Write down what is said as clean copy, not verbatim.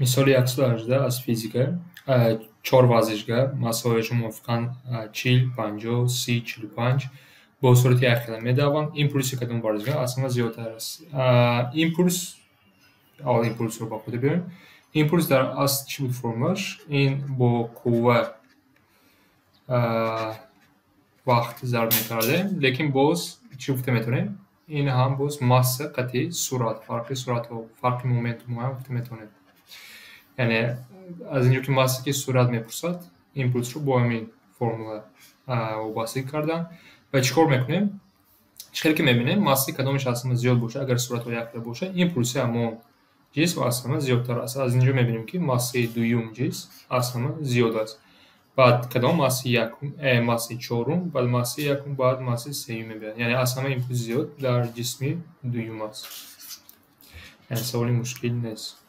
Мисоли як суда аз физика 4 вазишга масояшо мувофиқан 40, 50, 30, 45 бо сурати яхела медаванд. Импульси кадом барзга асама зиёдтар аст. Импульс аввал импульсро ба худ биёрем. Импульс дар асл чӣ буд формулаш? Ин бо қувва вақт зарб мекардем, лекин боз чӣ гуфта метавонем? Ин ҳам боз масса қатъи суръат, фарқи суръатҳо, фарқи моментумҳоям гуфта метавонем. Яъне аз инҷо ки масса ки суръат мепурсад, импулсро бо ҳамин формула вобастагӣ кардан ва чӣ кор мекунем? Чӣ хеле ки мебинем масса кадомаш аз ҳама зиёд боша, агар суръатҳо якхел боша, импулси ҳамон ҷисм аз ҳама зиёдтар аст. Аз инҷо мебинем ки массаи дуюм ҷисм аз ҳама зиёд аст. Баъд кадом массаи якум, массаи чорум, баъд массаи якум, баъд массаи сеюм мебиёяд. Яъне аз ҳама импулси зиёд дар ҷисми дуюм аст. Яъне саволи мушкил нест.